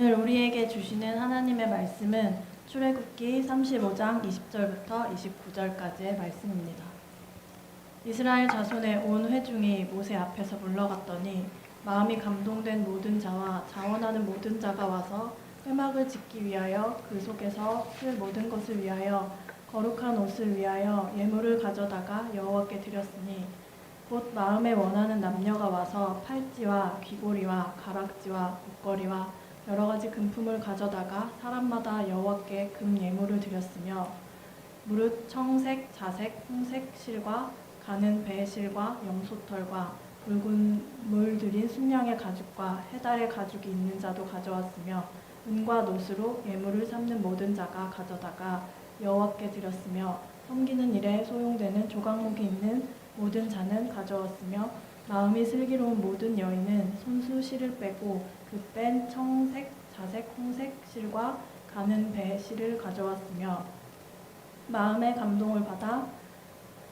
오늘 우리에게 주시는 하나님의 말씀은 출애굽기 35장 20절부터 29절까지의 말씀입니다. 이스라엘 자손의 온 회중이 모세 앞에서 물러갔더니 마음이 감동된 모든 자와 자원하는 모든 자가 와서 회막을 짓기 위하여 그 속에서 쓸 모든 것을 위하여 거룩한 옷을 위하여 예물을 가져다가 여호와께 드렸으니 곧 마음에 원하는 남녀가 와서 팔찌와 귀고리와 가락지와 목걸이와 여러 가지 금품을 가져다가 사람마다 여호와께 금 예물을 드렸으며 무릇 청색, 자색, 홍색 실과 가는 배 실과 염소털과 붉은 물 들인 순양의 가죽과 해달의 가죽이 있는 자도 가져왔으며 은과 노스로 예물을 삼는 모든 자가 가져다가 여호와께 드렸으며 섬기는 일에 소용되는 조각목이 있는 모든 자는 가져왔으며 마음이 슬기로운 모든 여인은 손수 실을 빼고 그 뺀 청색, 자색, 홍색 실과 가는 배 실을 가져왔으며 마음의 감동을 받아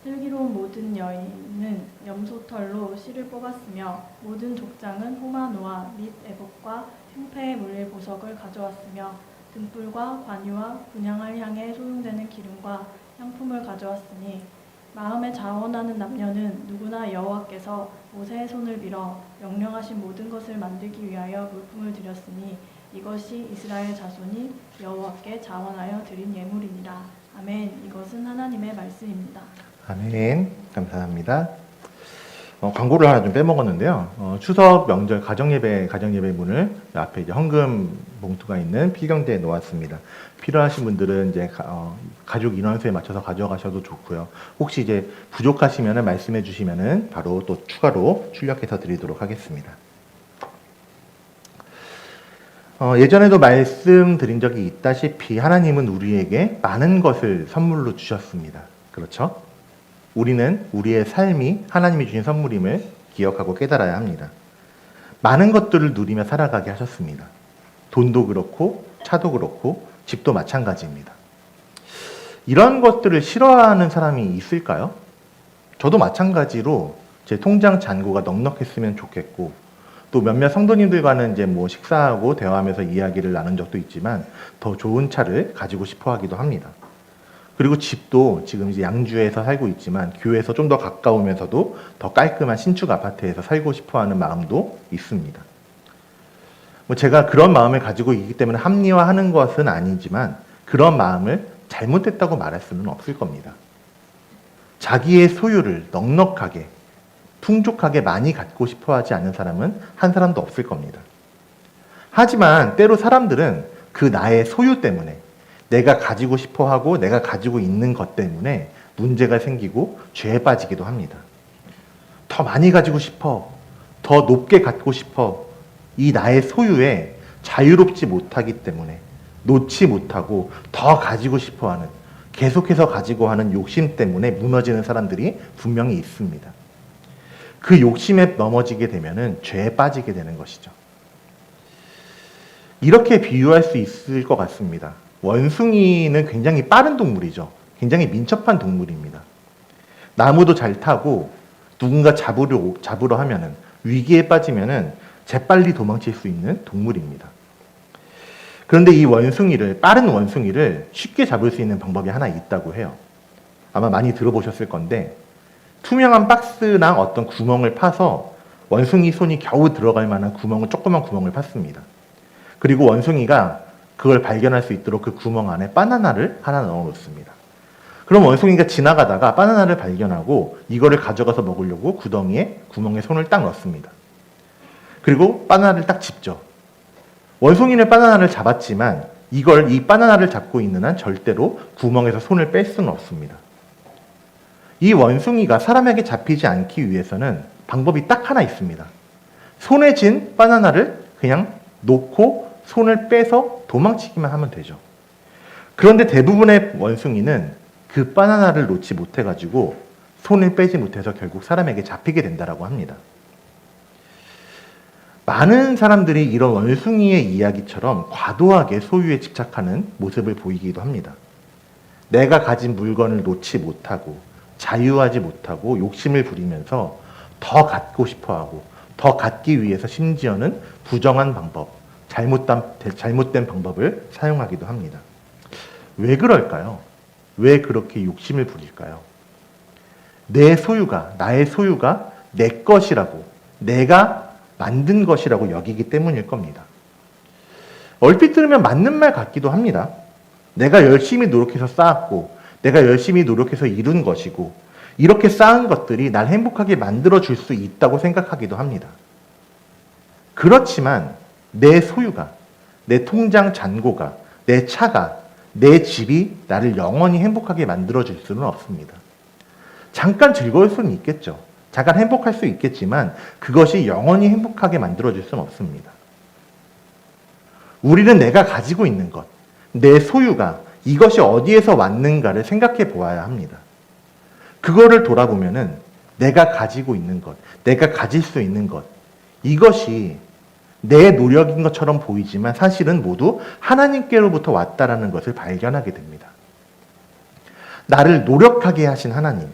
슬기로운 모든 여인은 염소털로 실을 뽑았으며 모든 족장은 호마노아 및 에봇과 생패에 물릴 보석을 가져왔으며 등불과 관유와 분향할 향에 소용되는 기름과 향품을 가져왔으니 마음에 자원하는 남녀는 누구나 여호와께서 모세의 손을 빌어 명령하신 모든 것을 만들기 위하여 물품을 드렸으니 이것이 이스라엘 자손이 여호와께 자원하여 드린 예물이니라. 아멘. 이것은 하나님의 말씀입니다. 아멘. 감사합니다. 광고를 하나 좀 빼먹었는데요. 추석 명절 가정예배문을 앞에 이제 헌금 봉투가 있는 필경대에 놓았습니다. 필요하신 분들은 이제 가족 인원수에 맞춰서 가져가셔도 좋고요. 혹시 이제 부족하시면은 말씀해 주시면은 바로 또 추가로 출력해서 드리도록 하겠습니다. 예전에도 말씀드린 적이 있다시피 하나님은 우리에게 많은 것을 선물로 주셨습니다. 그렇죠? 우리는 우리의 삶이 하나님이 주신 선물임을 기억하고 깨달아야 합니다. 많은 것들을 누리며 살아가게 하셨습니다. 돈도 그렇고 차도 그렇고 집도 마찬가지입니다. 이런 것들을 싫어하는 사람이 있을까요? 저도 마찬가지로 제 통장 잔고가 넉넉했으면 좋겠고 또 몇몇 성도님들과는 이제 식사하고 대화하면서 이야기를 나눈 적도 있지만 더 좋은 차를 가지고 싶어 하기도 합니다. 그리고 집도 지금 이제 양주에서 살고 있지만 교회에서 좀 더 가까우면서도 더 깔끔한 신축 아파트에서 살고 싶어 하는 마음도 있습니다. 제가 그런 마음을 가지고 있기 때문에 합리화하는 것은 아니지만 그런 마음을 잘못했다고 말할 수는 없을 겁니다. 자기의 소유를 넉넉하게, 풍족하게 많이 갖고 싶어 하지 않는 사람은 한 사람도 없을 겁니다. 하지만 때로 사람들은 그 나의 소유 때문에 내가 가지고 싶어 하고 내가 가지고 있는 것 때문에 문제가 생기고 죄에 빠지기도 합니다. 더 많이 가지고 싶어, 더 높게 갖고 싶어, 이 나의 소유에 자유롭지 못하기 때문에 놓지 못하고 더 가지고 싶어 하는, 계속해서 가지고 하는 욕심 때문에 무너지는 사람들이 분명히 있습니다. 그 욕심에 넘어지게 되면은 죄에 빠지게 되는 것이죠. 이렇게 비유할 수 있을 것 같습니다. 원숭이는 굉장히 빠른 동물이죠. 굉장히 민첩한 동물입니다. 나무도 잘 타고 누군가 잡으러 하면은 위기에 빠지면은 재빨리 도망칠 수 있는 동물입니다. 그런데 이 빠른 원숭이를 쉽게 잡을 수 있는 방법이 하나 있다고 해요. 아마 많이 들어보셨을 건데 투명한 박스나 어떤 구멍을 파서 원숭이 손이 겨우 들어갈 만한 조그만 구멍을 팠습니다. 그리고 원숭이가 그걸 발견할 수 있도록 그 구멍 안에 바나나를 하나 넣어 놓습니다. 그럼 원숭이가 지나가다가 바나나를 발견하고 이거를 가져가서 먹으려고 구멍에 손을 딱 넣습니다. 그리고 바나나를 딱 집죠. 원숭이는 바나나를 잡았지만 이 바나나를 잡고 있는 한 절대로 구멍에서 손을 뺄 수는 없습니다. 이 원숭이가 사람에게 잡히지 않기 위해서는 방법이 딱 하나 있습니다. 손에 쥔 바나나를 그냥 놓고 손을 빼서 도망치기만 하면 되죠. 그런데 대부분의 원숭이는 그 바나나를 놓지 못해가지고 손을 빼지 못해서 결국 사람에게 잡히게 된다고 합니다. 많은 사람들이 이런 원숭이의 이야기처럼 과도하게 소유에 집착하는 모습을 보이기도 합니다. 내가 가진 물건을 놓지 못하고 자유하지 못하고 욕심을 부리면서 더 갖고 싶어하고 더 갖기 위해서 심지어는 부정한 방법, 잘못된 방법을 사용하기도 합니다. 왜 그럴까요? 왜 그렇게 욕심을 부릴까요? 나의 소유가 내 것이라고, 내가 만든 것이라고 여기기 때문일 겁니다. 얼핏 들으면 맞는 말 같기도 합니다. 내가 열심히 노력해서 쌓았고, 내가 열심히 노력해서 이룬 것이고, 이렇게 쌓은 것들이 날 행복하게 만들어줄 수 있다고 생각하기도 합니다. 그렇지만 내 소유가, 내 통장 잔고가, 내 차가, 내 집이 나를 영원히 행복하게 만들어줄 수는 없습니다. 잠깐 즐거울 수는 있겠죠. 잠깐 행복할 수 있겠지만 그것이 영원히 행복하게 만들어줄 수는 없습니다. 우리는 내가 가지고 있는 것, 내 소유가 이것이 어디에서 왔는가를 생각해 보아야 합니다. 그거를 돌아보면은 내가 가지고 있는 것, 내가 가질 수 있는 것, 이것이 내 노력인 것처럼 보이지만 사실은 모두 하나님께로부터 왔다라는 것을 발견하게 됩니다. 나를 노력하게 하신 하나님,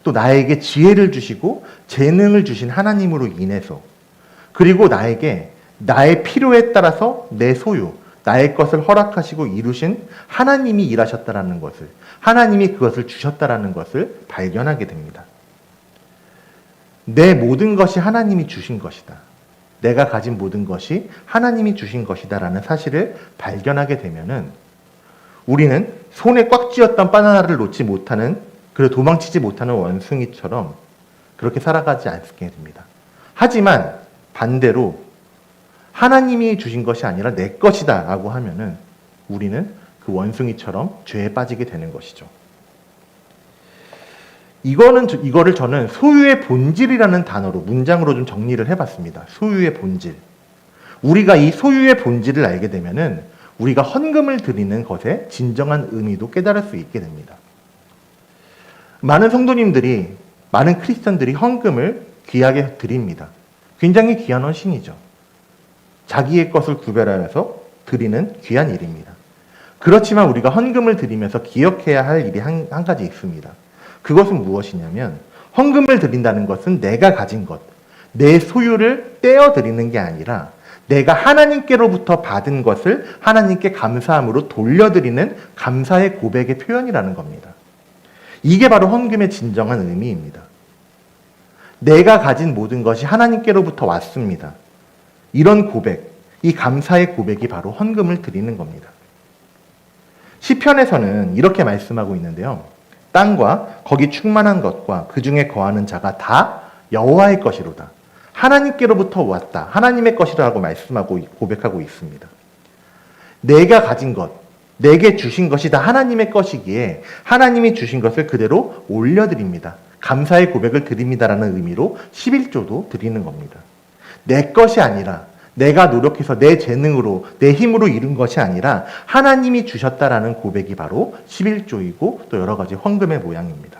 또 나에게 지혜를 주시고 재능을 주신 하나님으로 인해서, 그리고 나에게 나의 필요에 따라서 내 소유, 나의 것을 허락하시고 이루신 하나님이 일하셨다라는 것을, 하나님이 그것을 주셨다라는 것을 발견하게 됩니다. 내 모든 것이 하나님이 주신 것이다. 내가 가진 모든 것이 하나님이 주신 것이다라는 사실을 발견하게 되면은 우리는 손에 꽉 쥐었던 바나나를 놓지 못하는, 그리고 도망치지 못하는 원숭이처럼 그렇게 살아가지 않게 됩니다. 하지만 반대로 하나님이 주신 것이 아니라 내 것이다 라고 하면은 우리는 그 원숭이처럼 죄에 빠지게 되는 것이죠. 이거를 저는 소유의 본질이라는 단어로, 문장으로 좀 정리를 해봤습니다. 소유의 본질. 우리가 이 소유의 본질을 알게 되면은 우리가 헌금을 드리는 것의 진정한 의미도 깨달을 수 있게 됩니다. 많은 성도님들이, 많은 크리스천들이 헌금을 귀하게 드립니다. 굉장히 귀한 헌신이죠. 자기의 것을 구별하여서 드리는 귀한 일입니다. 그렇지만 우리가 헌금을 드리면서 기억해야 할 일이 한 가지 있습니다. 그것은 무엇이냐면, 헌금을 드린다는 것은 내가 가진 것, 내 소유를 떼어 드리는 게 아니라 내가 하나님께로부터 받은 것을 하나님께 감사함으로 돌려드리는 감사의 고백의 표현이라는 겁니다. 이게 바로 헌금의 진정한 의미입니다. 내가 가진 모든 것이 하나님께로부터 왔습니다. 이런 고백, 이 감사의 고백이 바로 헌금을 드리는 겁니다. 시편에서는 이렇게 말씀하고 있는데요. 땅과 거기 충만한 것과 그 중에 거하는 자가 다 여호와의 것이로다. 하나님께로부터 왔다. 하나님의 것이라고 말씀하고 고백하고 있습니다. 내가 가진 것, 내게 주신 것이 다 하나님의 것이기에 하나님이 주신 것을 그대로 올려드립니다. 감사의 고백을 드립니다라는 의미로 11조도 드리는 겁니다. 내 것이 아니라, 내가 노력해서 내 재능으로, 내 힘으로 이룬 것이 아니라 하나님이 주셨다라는 고백이 바로 11조이고 또 여러 가지 헌금의 모양입니다.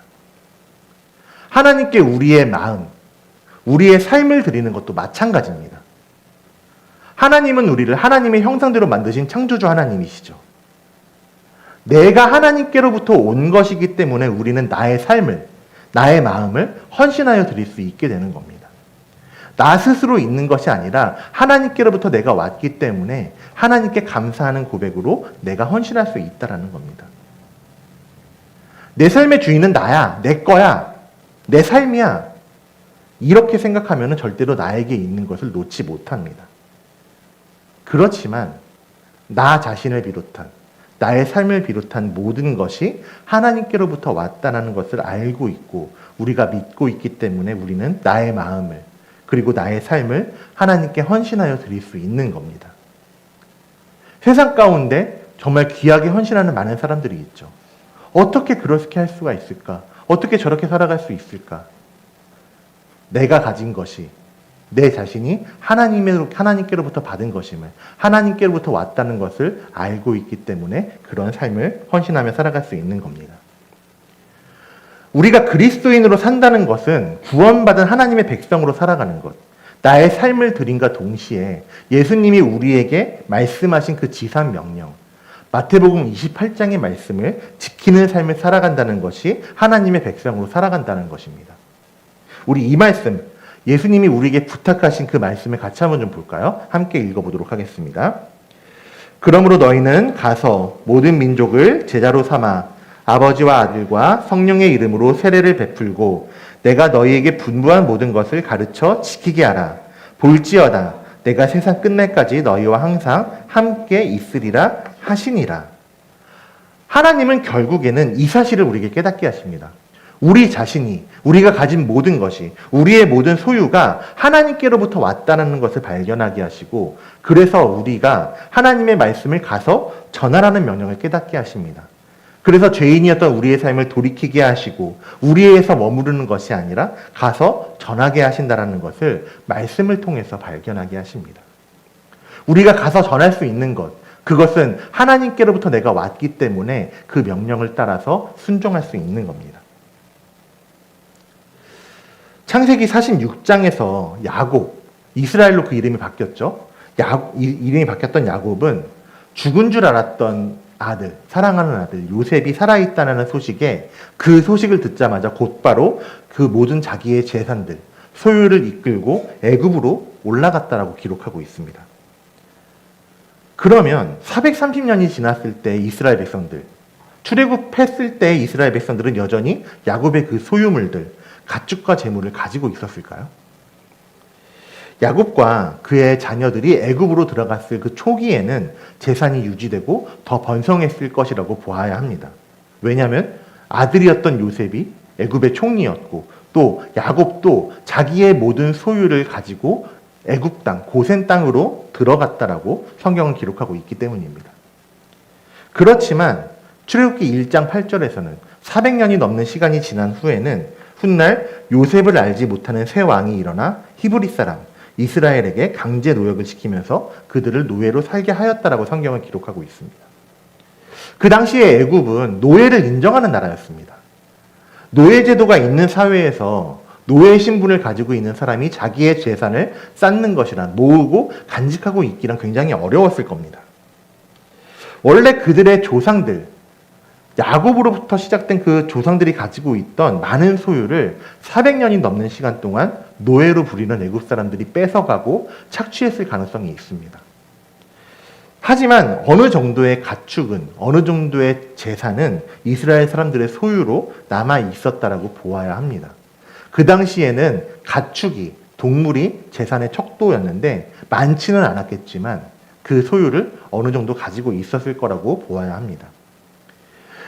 하나님께 우리의 마음, 우리의 삶을 드리는 것도 마찬가지입니다. 하나님은 우리를 하나님의 형상대로 만드신 창조주 하나님이시죠. 내가 하나님께로부터 온 것이기 때문에 우리는 나의 삶을, 나의 마음을 헌신하여 드릴 수 있게 되는 겁니다. 나 스스로 있는 것이 아니라 하나님께로부터 내가 왔기 때문에 하나님께 감사하는 고백으로 내가 헌신할 수 있다는 겁니다. 내 삶의 주인은 나야, 내 거야, 내 삶이야. 이렇게 생각하면 절대로 나에게 있는 것을 놓지 못합니다. 그렇지만 나 자신을 비롯한, 나의 삶을 비롯한 모든 것이 하나님께로부터 왔다는 것을 알고 있고 우리가 믿고 있기 때문에 우리는 나의 마음을, 그리고 나의 삶을 하나님께 헌신하여 드릴 수 있는 겁니다. 세상 가운데 정말 귀하게 헌신하는 많은 사람들이 있죠. 어떻게 그렇게 할 수가 있을까? 어떻게 저렇게 살아갈 수 있을까? 내가 가진 것이, 내 자신이 하나님께로부터 받은 것임을, 하나님께로부터 왔다는 것을 알고 있기 때문에 그런 삶을 헌신하며 살아갈 수 있는 겁니다. 우리가 그리스도인으로 산다는 것은 구원받은 하나님의 백성으로 살아가는 것, 나의 삶을 드림과 동시에 예수님이 우리에게 말씀하신 그 지상 명령, 마태복음 28장의 말씀을 지키는 삶을 살아간다는 것이 하나님의 백성으로 살아간다는 것입니다. 우리 이 말씀, 예수님이 우리에게 부탁하신 그 말씀을 같이 한번 좀 볼까요? 함께 읽어보도록 하겠습니다. 그러므로 너희는 가서 모든 민족을 제자로 삼아 아버지와 아들과 성령의 이름으로 세례를 베풀고 내가 너희에게 분부한 모든 것을 가르쳐 지키게 하라. 볼지어다 내가 세상 끝날까지 너희와 항상 함께 있으리라 하시니라. 하나님은 결국에는 이 사실을 우리에게 깨닫게 하십니다. 우리 자신이, 우리가 가진 모든 것이, 우리의 모든 소유가 하나님께로부터 왔다는 것을 발견하게 하시고, 그래서 우리가 하나님의 말씀을 가서 전하라는 명령을 깨닫게 하십니다. 그래서 죄인이었던 우리의 삶을 돌이키게 하시고 우리에서 머무르는 것이 아니라 가서 전하게 하신다는 것을 말씀을 통해서 발견하게 하십니다. 우리가 가서 전할 수 있는 것, 그것은 하나님께로부터 내가 왔기 때문에 그 명령을 따라서 순종할 수 있는 겁니다. 창세기 46장에서 야곱, 이스라엘로 그 이름이 바뀌었죠. 이름이 바뀌었던 야곱은 죽은 줄 알았던 아들, 사랑하는 아들 요셉이 살아있다는 소식에 그 소식을 듣자마자 곧바로 그 모든 자기의 재산들, 소유를 이끌고 애굽으로 올라갔다라고 기록하고 있습니다. 그러면 430년이 지났을 때 이스라엘 백성들, 출애굽했을 때 이스라엘 백성들은 여전히 야곱의 그 소유물들, 가축과 재물을 가지고 있었을까요? 야곱과 그의 자녀들이 애굽으로 들어갔을 그 초기에는 재산이 유지되고 더 번성했을 것이라고 보아야 합니다. 왜냐하면 아들이었던 요셉이 애굽의 총리였고 또 야곱도 자기의 모든 소유를 가지고 애굽 땅, 고센 땅으로 들어갔다라고 성경은 기록하고 있기 때문입니다. 그렇지만 출애굽기 1장 8절에서는 400년이 넘는 시간이 지난 후에는 훗날 요셉을 알지 못하는 새 왕이 일어나 히브리 사람 이스라엘에게 강제 노역을 시키면서 그들을 노예로 살게 하였다라고 성경은 기록하고 있습니다. 그 당시에 애굽은 노예를 인정하는 나라였습니다. 노예 제도가 있는 사회에서 노예 신분을 가지고 있는 사람이 자기의 재산을 쌓는 것이란, 모으고 간직하고 있기란 굉장히 어려웠을 겁니다. 원래 그들의 조상들, 야곱으로부터 시작된 그 조상들이 가지고 있던 많은 소유를 400년이 넘는 시간 동안 노예로 부리는 애굽 사람들이 뺏어가고 착취했을 가능성이 있습니다. 하지만 어느 정도의 가축은, 어느 정도의 재산은 이스라엘 사람들의 소유로 남아 있었다라고 보아야 합니다. 그 당시에는 가축이, 동물이 재산의 척도였는데 많지는 않았겠지만 그 소유를 어느 정도 가지고 있었을 거라고 보아야 합니다.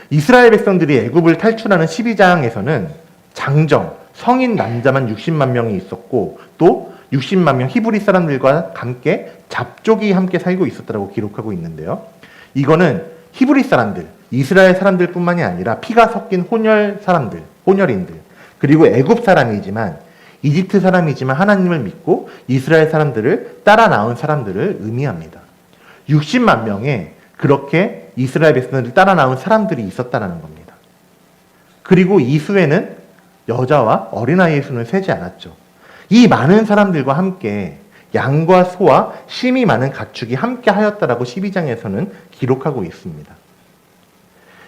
이스라엘 백성들이 애굽을 탈출하는 12장에서는 장정, 성인 남자만 60만 명이 있었고 또 60만 명 히브리 사람들과 함께 잡족이 함께 살고 있었다고 기록하고 있는데요. 이거는 히브리 사람들, 이스라엘 사람들뿐만이 아니라 피가 섞인 혼혈 사람들, 혼혈인들, 그리고 애굽 사람이지만 이집트 사람이지만 하나님을 믿고 이스라엘 사람들을 따라 나온 사람들을 의미합니다. 60만 명의 그렇게 이스라엘 백성들을 따라 나온 사람들이 있었다는 겁니다. 그리고 이 수에는 여자와 어린아이의 수는 세지 않았죠. 이 많은 사람들과 함께 양과 소와 심이 많은 가축이 함께 하였다라고 12장에서는 기록하고 있습니다.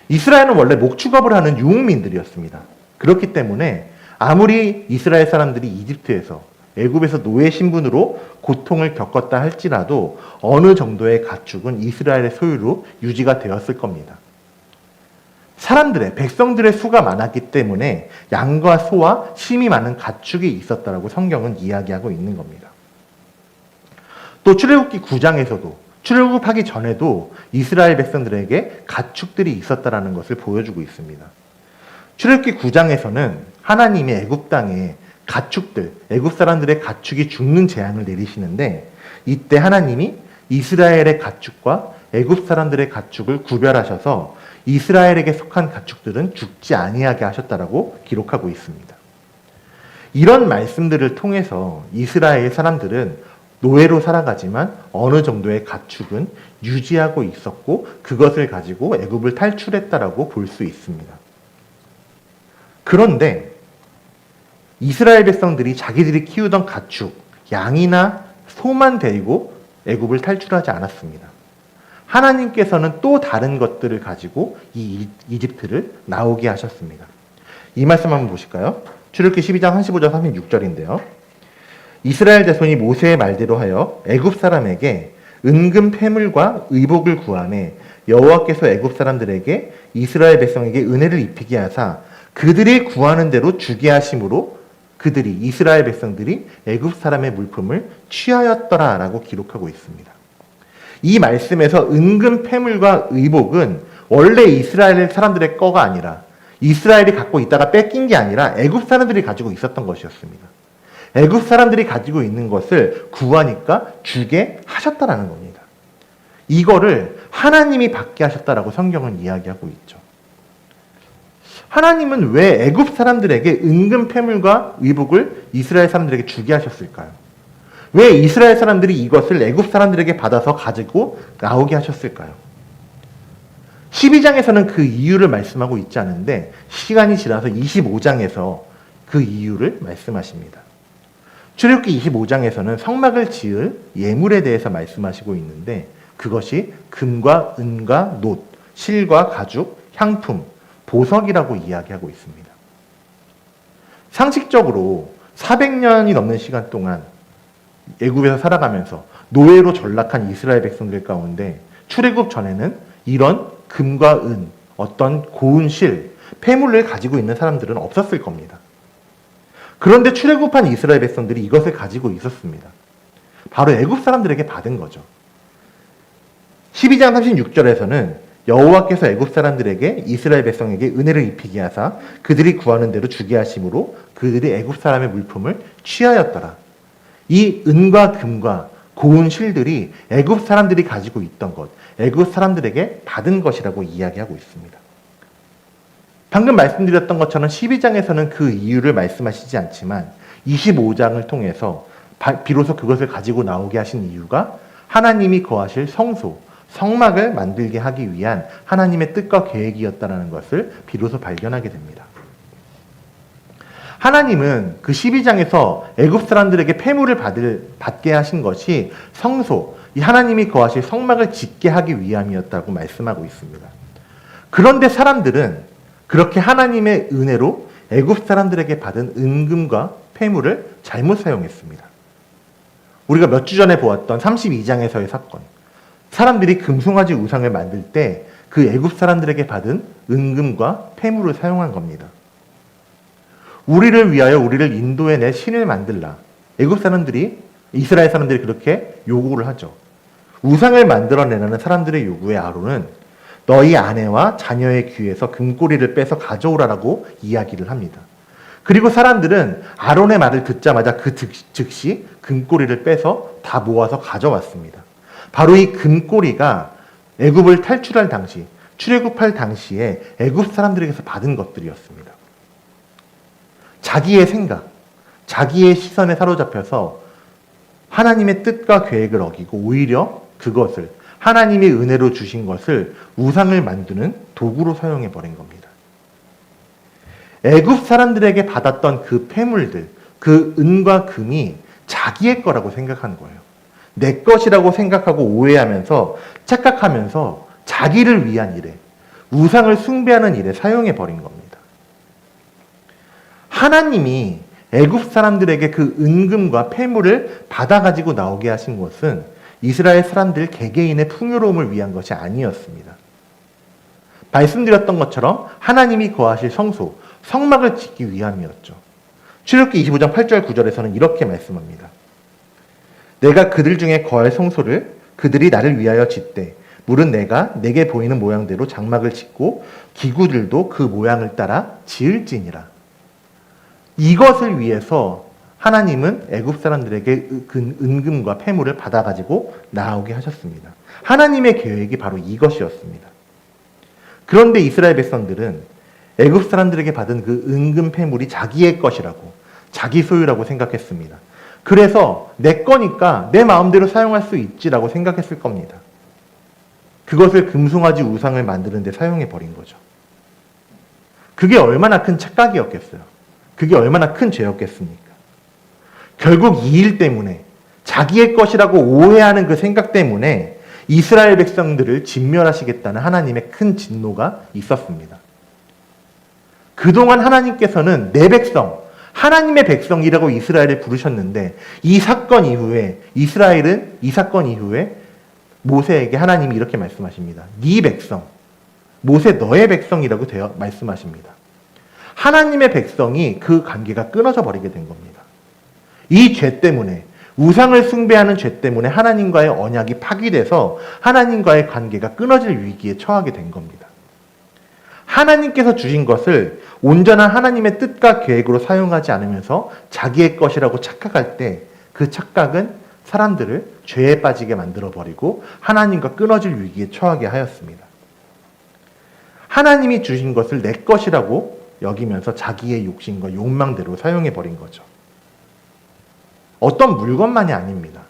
이스라엘은 원래 목축업을 하는 유목민들이었습니다. 그렇기 때문에 아무리 이스라엘 사람들이 이집트에서 애굽에서 노예 신분으로 고통을 겪었다 할지라도 어느 정도의 가축은 이스라엘의 소유로 유지가 되었을 겁니다. 사람들의, 백성들의 수가 많았기 때문에 양과 소와 심이 많은 가축이 있었다라고 성경은 이야기하고 있는 겁니다. 또 출애굽기 9장에서도 출애굽하기 전에도 이스라엘 백성들에게 가축들이 있었다라는 것을 보여주고 있습니다. 출애굽기 9장에서는 하나님이 애굽 땅에 가축들, 애굽 사람들의 가축이 죽는 재앙을 내리시는데 이때 하나님이 이스라엘의 가축과 애굽 사람들의 가축을 구별하셔서 이스라엘에게 속한 가축들은 죽지 아니하게 하셨다라고 기록하고 있습니다. 이런 말씀들을 통해서 이스라엘 사람들은 노예로 살아가지만 어느 정도의 가축은 유지하고 있었고 그것을 가지고 애굽을 탈출했다라고 볼 수 있습니다. 그런데 이스라엘 백성들이 자기들이 키우던 가축, 양이나 소만 데리고 애굽을 탈출하지 않았습니다. 하나님께서는 또 다른 것들을 가지고 이 이집트를 나오게 하셨습니다. 이 말씀 한번 보실까요? 출애굽기 12장 35절 36절인데요. 이스라엘 자손이 모세의 말대로 하여 애굽 사람에게 은금 패물과 의복을 구하매 여호와께서 애굽 사람들에게 이스라엘 백성에게 은혜를 입히게 하사 그들이 구하는 대로 주게 하심으로 그들이 이스라엘 백성들이 애굽 사람의 물품을 취하였더라라고 기록하고 있습니다. 이 말씀에서 은금 패물과 의복은 원래 이스라엘 사람들의 거가 아니라 이스라엘이 갖고 있다가 뺏긴 게 아니라 애굽 사람들이 가지고 있었던 것이었습니다. 애굽 사람들이 가지고 있는 것을 구하니까 주게 하셨다라는 겁니다. 이거를 하나님이 받게 하셨다라고 성경은 이야기하고 있죠. 하나님은 왜 애굽 사람들에게 은금 패물과 의복을 이스라엘 사람들에게 주게 하셨을까요? 왜 이스라엘 사람들이 이것을 애굽 사람들에게 받아서 가지고 나오게 하셨을까요? 12장에서는 그 이유를 말씀하고 있지 않은데 시간이 지나서 25장에서 그 이유를 말씀하십니다. 출애굽기 25장에서는 성막을 지을 예물에 대해서 말씀하시고 있는데 그것이 금과 은과 놋, 실과 가죽, 향품, 보석이라고 이야기하고 있습니다. 상식적으로 400년이 넘는 시간 동안 애굽에서 살아가면서 노예로 전락한 이스라엘 백성들 가운데 출애굽 전에는 이런 금과 은, 어떤 고운 실, 폐물을 가지고 있는 사람들은 없었을 겁니다. 그런데 출애굽한 이스라엘 백성들이 이것을 가지고 있었습니다. 바로 애굽 사람들에게 받은 거죠. 12장 36절에서는 여호와께서 애굽 사람들에게 이스라엘 백성에게 은혜를 입히게 하사 그들이 구하는 대로 주게 하심으로 그들이 애굽 사람의 물품을 취하였더라. 이 은과 금과 고운 실들이 애굽 사람들이 가지고 있던 것, 애굽 사람들에게 받은 것이라고 이야기하고 있습니다. 방금 말씀드렸던 것처럼 12장에서는 그 이유를 말씀하시지 않지만 25장을 통해서 비로소 그것을 가지고 나오게 하신 이유가 하나님이 거하실 성소, 성막을 만들게 하기 위한 하나님의 뜻과 계획이었다는 것을 비로소 발견하게 됩니다. 하나님은 그 12장에서 애굽 사람들에게 폐물을 받게 하신 것이 성소, 이 하나님이 거하실 성막을 짓게 하기 위함이었다고 말씀하고 있습니다. 그런데 사람들은 그렇게 하나님의 은혜로 애굽 사람들에게 받은 은금과 폐물을 잘못 사용했습니다. 우리가 몇 주 전에 보았던 32장에서의 사건, 사람들이 금송아지 우상을 만들 때 그 애굽 사람들에게 받은 은금과 폐물을 사용한 겁니다. 우리를 위하여 우리를 인도해낼 신을 만들라. 애굽 사람들이, 이스라엘 사람들이 그렇게 요구를 하죠. 우상을 만들어내라는 사람들의 요구에 아론은 너희 아내와 자녀의 귀에서 금꼬리를 빼서 가져오라라고 이야기를 합니다. 그리고 사람들은 아론의 말을 듣자마자 그 즉시 금꼬리를 빼서 다 모아서 가져왔습니다. 바로 이 금꼬리가 애굽을 탈출할 당시, 출애굽할 당시에 애굽 사람들에게서 받은 것들이었습니다. 자기의 생각, 자기의 시선에 사로잡혀서 하나님의 뜻과 계획을 어기고 오히려 그것을 하나님의 은혜로 주신 것을 우상을 만드는 도구로 사용해 버린 겁니다. 애굽 사람들에게 받았던 그 폐물들, 그 은과 금이 자기의 거라고 생각하는 거예요. 내 것이라고 생각하고 오해하면서 착각하면서 자기를 위한 일에, 우상을 숭배하는 일에 사용해 버린 겁니다. 하나님이 애굽 사람들에게 그 은금과 폐물을 받아가지고 나오게 하신 것은 이스라엘 사람들 개개인의 풍요로움을 위한 것이 아니었습니다. 말씀드렸던 것처럼 하나님이 거하실 성소, 성막을 짓기 위함이었죠. 출애굽기 25장 8절 9절에서는 이렇게 말씀합니다. 내가 그들 중에 거할 성소를 그들이 나를 위하여 짓되 물은 내가 내게 보이는 모양대로 장막을 짓고 기구들도 그 모양을 따라 지을지니라. 이것을 위해서 하나님은 애굽 사람들에게 그 은금과 폐물을 받아가지고 나오게 하셨습니다. 하나님의 계획이 바로 이것이었습니다. 그런데 이스라엘 백성들은 애굽 사람들에게 받은 그 은금 폐물이 자기의 것이라고, 자기 소유라고 생각했습니다. 그래서 내 거니까 내 마음대로 사용할 수 있지라고 생각했을 겁니다. 그것을 금송아지 우상을 만드는 데 사용해 버린 거죠. 그게 얼마나 큰 착각이었겠어요. 그게 얼마나 큰 죄였겠습니까? 결국 이 일 때문에, 자기의 것이라고 오해하는 그 생각 때문에 이스라엘 백성들을 진멸하시겠다는 하나님의 큰 진노가 있었습니다. 그동안 하나님께서는 내 백성, 하나님의 백성이라고 이스라엘을 부르셨는데 이 사건 이후에 이스라엘은 이 사건 이후에 모세에게 하나님이 이렇게 말씀하십니다. 네 백성, 모세 너의 백성이라고 말씀하십니다. 하나님의 백성이 그 관계가 끊어져 버리게 된 겁니다. 이 죄 때문에, 우상을 숭배하는 죄 때문에 하나님과의 언약이 파기돼서 하나님과의 관계가 끊어질 위기에 처하게 된 겁니다. 하나님께서 주신 것을 온전한 하나님의 뜻과 계획으로 사용하지 않으면서 자기의 것이라고 착각할 때 그 착각은 사람들을 죄에 빠지게 만들어버리고 하나님과 끊어질 위기에 처하게 하였습니다. 하나님이 주신 것을 내 것이라고 여기면서 자기의 욕심과 욕망대로 사용해버린 거죠. 어떤 물건만이 아닙니다.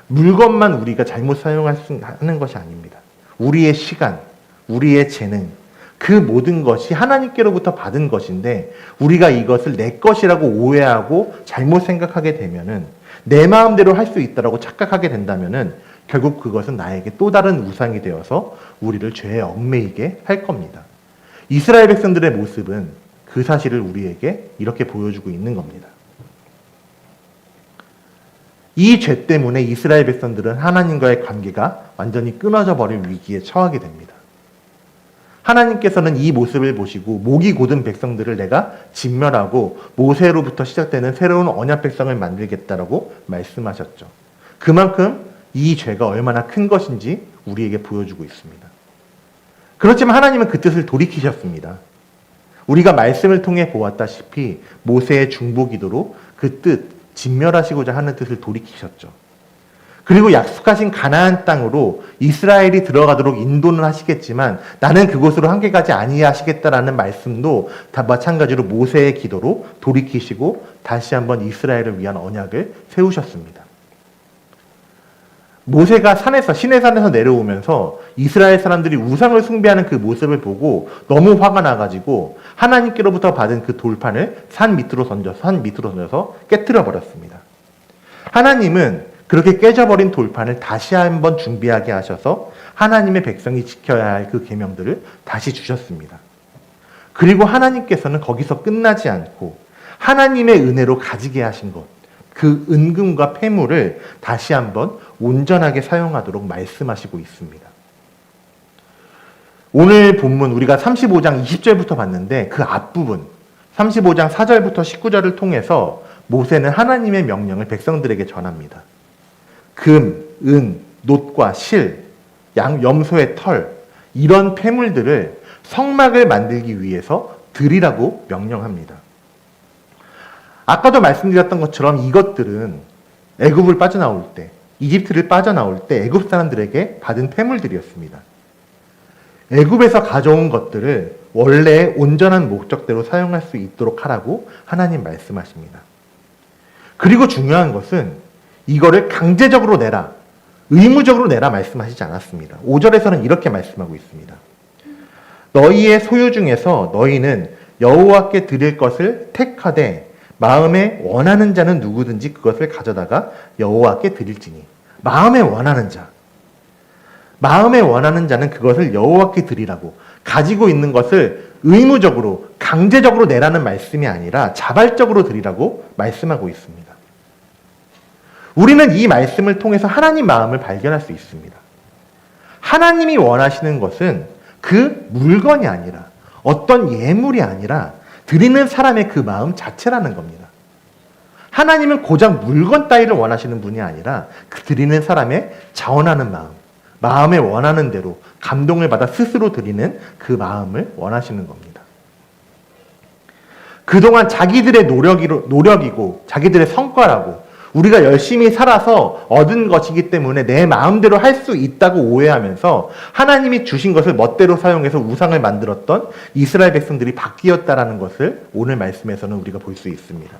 물건만 우리가 잘못 사용하는 것이 아닙니다. 우리의 시간, 우리의 재능, 그 모든 것이 하나님께로부터 받은 것인데 우리가 이것을 내 것이라고 오해하고 잘못 생각하게 되면은 내 마음대로 할 수 있다라고 착각하게 된다면은 결국 그것은 나에게 또 다른 우상이 되어서 우리를 죄에 얽매이게 할 겁니다. 이스라엘 백성들의 모습은 그 사실을 우리에게 이렇게 보여주고 있는 겁니다. 이 죄 때문에 이스라엘 백성들은 하나님과의 관계가 완전히 끊어져 버릴 위기에 처하게 됩니다. 하나님께서는 이 모습을 보시고 목이 곧은 백성들을 내가 진멸하고 모세로부터 시작되는 새로운 언약 백성을 만들겠다라고 말씀하셨죠. 그만큼 이 죄가 얼마나 큰 것인지 우리에게 보여주고 있습니다. 그렇지만 하나님은 그 뜻을 돌이키셨습니다. 우리가 말씀을 통해 보았다시피 모세의 중보기도로 그 뜻, 진멸하시고자 하는 뜻을 돌이키셨죠. 그리고 약속하신 가나안 땅으로 이스라엘이 들어가도록 인도는 하시겠지만 나는 그곳으로 함께 가지 아니하시겠다라는 말씀도 다 마찬가지로 모세의 기도로 돌이키시고 다시 한번 이스라엘을 위한 언약을 세우셨습니다. 모세가 시내산에서 내려오면서 이스라엘 사람들이 우상을 숭배하는 그 모습을 보고 너무 화가 나가지고 하나님께로부터 받은 그 돌판을 산 밑으로 던져서 깨트려 버렸습니다. 하나님은 그렇게 깨져버린 돌판을 다시 한번 준비하게 하셔서 하나님의 백성이 지켜야 할 그 계명들을 다시 주셨습니다. 그리고 하나님께서는 거기서 끝나지 않고 하나님의 은혜로 가지게 하신 것, 그 은금과 폐물을 다시 한번 온전하게 사용하도록 말씀하시고 있습니다. 오늘 본문 우리가 35장 20절부터 봤는데 그 앞부분 35장 4절부터 19절을 통해서 모세는 하나님의 명령을 백성들에게 전합니다. 금, 은, 놋과 실, 염소의 털 이런 폐물들을 성막을 만들기 위해서 드리라고 명령합니다. 아까도 말씀드렸던 것처럼 이것들은 애굽을 빠져나올 때, 이집트를 빠져나올 때 애굽 사람들에게 받은 폐물들이었습니다. 애굽에서 가져온 것들을 원래 온전한 목적대로 사용할 수 있도록 하라고 하나님 말씀하십니다. 그리고 중요한 것은 이거를 강제적으로 내라, 의무적으로 내라 말씀하시지 않았습니다. 5절에서는 이렇게 말씀하고 있습니다. 너희의 소유 중에서 너희는 여호와께 드릴 것을 택하되 마음에 원하는 자는 누구든지 그것을 가져다가 여호와께 드릴지니. 마음에 원하는 자. 마음에 원하는 자는 그것을 여호와께 드리라고, 가지고 있는 것을 의무적으로 강제적으로 내라는 말씀이 아니라 자발적으로 드리라고 말씀하고 있습니다. 우리는 이 말씀을 통해서 하나님 마음을 발견할 수 있습니다. 하나님이 원하시는 것은 그 물건이 아니라 어떤 예물이 아니라 드리는 사람의 그 마음 자체라는 겁니다. 하나님은 고작 물건 따위를 원하시는 분이 아니라 그 드리는 사람의 자원하는 마음, 마음에 원하는 대로 감동을 받아 스스로 드리는 그 마음을 원하시는 겁니다. 그동안 자기들의 노력이고 자기들의 성과라고 우리가 열심히 살아서 얻은 것이기 때문에 내 마음대로 할 수 있다고 오해하면서 하나님이 주신 것을 멋대로 사용해서 우상을 만들었던 이스라엘 백성들이 바뀌었다라는 것을 오늘 말씀에서는 우리가 볼 수 있습니다.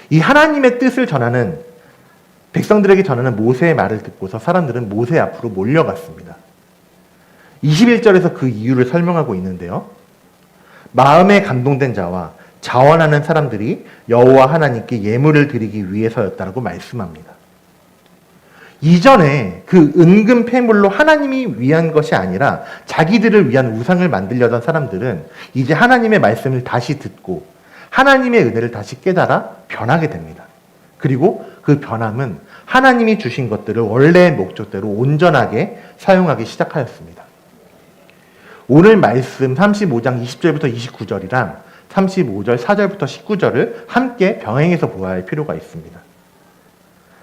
이 하나님의 뜻을 전하는 백성들에게 전하는 모세의 말을 듣고서 사람들은 모세 앞으로 몰려갔습니다. 21절에서 그 이유를 설명하고 있는데요. 마음에 감동된 자와 자원하는 사람들이 여호와 하나님께 예물을 드리기 위해서였다라고 말씀합니다. 이전에 그 은금 폐물로 하나님이 위한 것이 아니라 자기들을 위한 우상을 만들려던 사람들은 이제 하나님의 말씀을 다시 듣고 하나님의 은혜를 다시 깨달아 변하게 됩니다. 그리고 그 변함은 하나님이 주신 것들을 원래의 목적대로 온전하게 사용하기 시작하였습니다. 오늘 말씀 35장 20절부터 29절이랑 35절 4절부터 19절을 함께 병행해서 보아야 할 필요가 있습니다.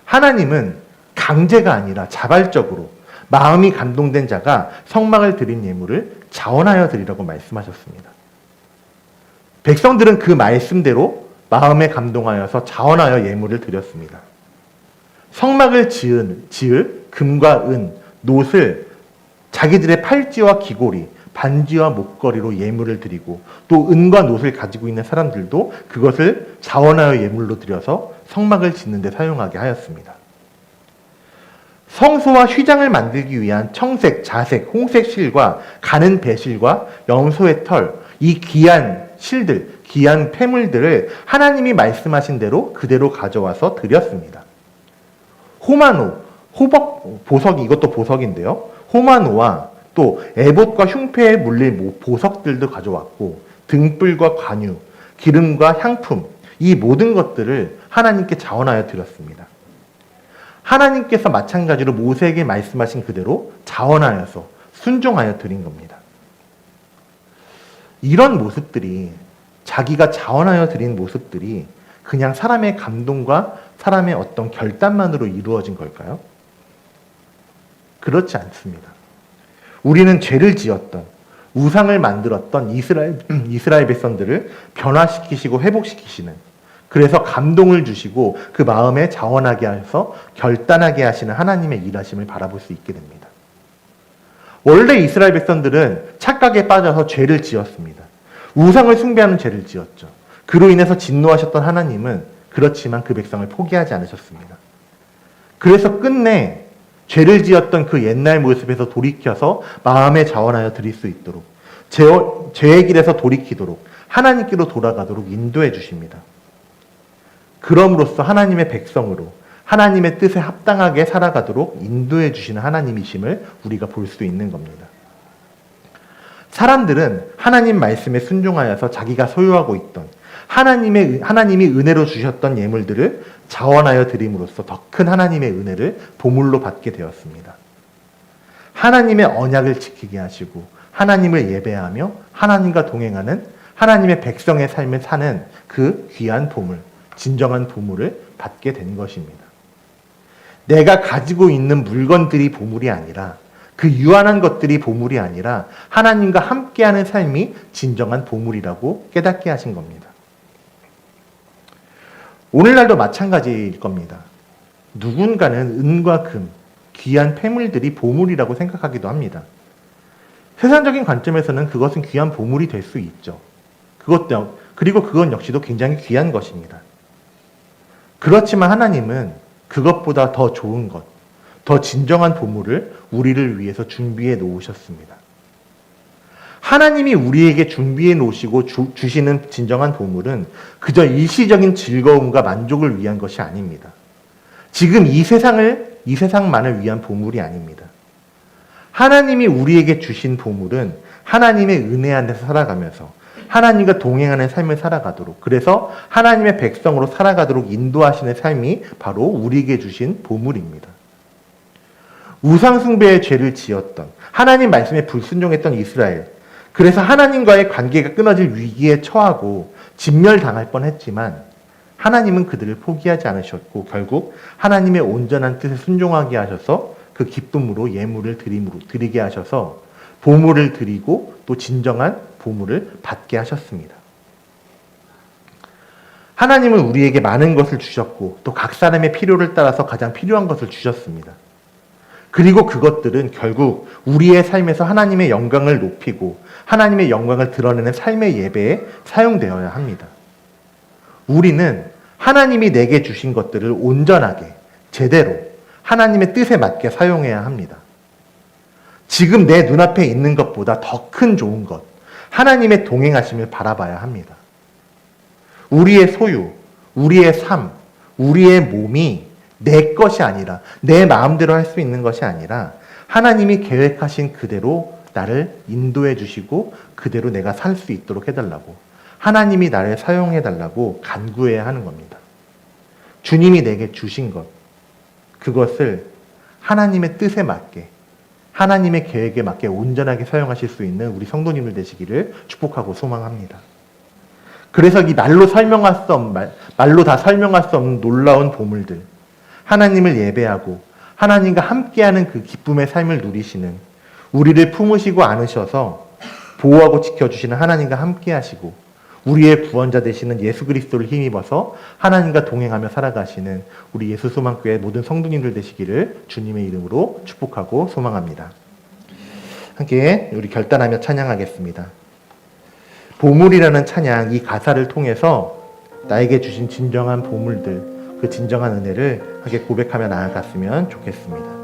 하나님은 강제가 아니라 자발적으로 마음이 감동된 자가 성막을 드린 예물을 자원하여 드리라고 말씀하셨습니다. 백성들은 그 말씀대로 마음에 감동하여서 자원하여 예물을 드렸습니다. 성막을 지을 금과 은, 놋을 자기들의 팔찌와 귀고리, 반지와 목걸이로 예물을 드리고 또 은과 놋을 가지고 있는 사람들도 그것을 자원하여 예물로 드려서 성막을 짓는 데 사용하게 하였습니다. 성소와 휘장을 만들기 위한 청색, 자색, 홍색 실과 가는 배실과 염소의 털, 이 귀한 실들, 귀한 폐물들을 하나님이 말씀하신 대로 그대로 가져와서 드렸습니다. 호마노, 보석, 이것도 보석인데요. 호마노와 또 에봇과 흉패에 물릴 보석들도 가져왔고 등불과 관유, 기름과 향품, 이 모든 것들을 하나님께 자원하여 드렸습니다. 하나님께서 마찬가지로 모세에게 말씀하신 그대로 자원하여서 순종하여 드린 겁니다. 이런 모습들이, 자기가 자원하여 드린 모습들이 그냥 사람의 감동과 사람의 어떤 결단만으로 이루어진 걸까요? 그렇지 않습니다. 우리는 죄를 지었던, 우상을 만들었던 이스라엘 백성들을 변화시키시고 회복시키시는, 그래서 감동을 주시고 그 마음에 자원하게 하셔서 결단하게 하시는 하나님의 일하심을 바라볼 수 있게 됩니다. 원래 이스라엘 백성들은 착각에 빠져서 죄를 지었습니다. 우상을 숭배하는 죄를 지었죠. 그로 인해서 진노하셨던 하나님은 그렇지만 그 백성을 포기하지 않으셨습니다. 그래서 끝내 죄를 지었던 그 옛날 모습에서 돌이켜서 마음에 자원하여 드릴 수 있도록, 죄의 길에서 돌이키도록, 하나님께로 돌아가도록 인도해 주십니다. 그럼으로써 하나님의 백성으로 하나님의 뜻에 합당하게 살아가도록 인도해 주시는 하나님이심을 우리가 볼 수 있는 겁니다. 사람들은 하나님 말씀에 순종하여서 자기가 소유하고 있던 하나님이 은혜로 주셨던 예물들을 자원하여 드림으로써 더 큰 하나님의 은혜를 보물로 받게 되었습니다. 하나님의 언약을 지키게 하시고 하나님을 예배하며 하나님과 동행하는 하나님의 백성의 삶을 사는 그 귀한 보물, 진정한 보물을 받게 된 것입니다. 내가 가지고 있는 물건들이 보물이 아니라, 그 유한한 것들이 보물이 아니라 하나님과 함께하는 삶이 진정한 보물이라고 깨닫게 하신 겁니다. 오늘날도 마찬가지일 겁니다. 누군가는 은과 금, 귀한 폐물들이 보물이라고 생각하기도 합니다. 세상적인 관점에서는 그것은 귀한 보물이 될 수 있죠. 그리고 그건 역시도 굉장히 귀한 것입니다. 그렇지만 하나님은 그것보다 더 좋은 것, 더 진정한 보물을 우리를 위해서 준비해 놓으셨습니다. 하나님이 우리에게 준비해 놓으시고 주시는 진정한 보물은 그저 일시적인 즐거움과 만족을 위한 것이 아닙니다. 지금 이 세상만을 위한 보물이 아닙니다. 하나님이 우리에게 주신 보물은 하나님의 은혜 안에서 살아가면서 하나님과 동행하는 삶을 살아가도록, 그래서 하나님의 백성으로 살아가도록 인도하시는 삶이 바로 우리에게 주신 보물입니다. 우상 숭배의 죄를 지었던, 하나님 말씀에 불순종했던 이스라엘, 그래서 하나님과의 관계가 끊어질 위기에 처하고 진멸당할 뻔했지만 하나님은 그들을 포기하지 않으셨고 결국 하나님의 온전한 뜻에 순종하게 하셔서 그 기쁨으로 예물을 드리게 하셔서 보물을 드리고 또 진정한 보물을 받게 하셨습니다. 하나님은 우리에게 많은 것을 주셨고 또 각 사람의 필요를 따라서 가장 필요한 것을 주셨습니다. 그리고 그것들은 결국 우리의 삶에서 하나님의 영광을 높이고 하나님의 영광을 드러내는 삶의 예배에 사용되어야 합니다. 우리는 하나님이 내게 주신 것들을 온전하게, 제대로 하나님의 뜻에 맞게 사용해야 합니다. 지금 내 눈앞에 있는 것보다 더 큰 좋은 것, 하나님의 동행하심을 바라봐야 합니다. 우리의 소유, 우리의 삶, 우리의 몸이 내 것이 아니라, 내 마음대로 할 수 있는 것이 아니라 하나님이 계획하신 그대로 나를 인도해 주시고 그대로 내가 살 수 있도록 해달라고, 하나님이 나를 사용해 달라고 간구해야 하는 겁니다. 주님이 내게 주신 것, 그것을 하나님의 뜻에 맞게, 하나님의 계획에 맞게 온전하게 사용하실 수 있는 우리 성도님들 되시기를 축복하고 소망합니다. 그래서 이 말로 다 설명할 수 없는 놀라운 보물들, 하나님을 예배하고 하나님과 함께하는 그 기쁨의 삶을 누리시는, 우리를 품으시고 안으셔서 보호하고 지켜주시는 하나님과 함께하시고 우리의 구원자 되시는 예수 그리스도를 힘입어서 하나님과 동행하며 살아가시는 우리 예수 소망교회 모든 성도님들 되시기를 주님의 이름으로 축복하고 소망합니다. 함께 우리 결단하며 찬양하겠습니다. 보물이라는 찬양, 이 가사를 통해서 나에게 주신 진정한 보물들, 그 진정한 은혜를 함께 고백하며 나아갔으면 좋겠습니다.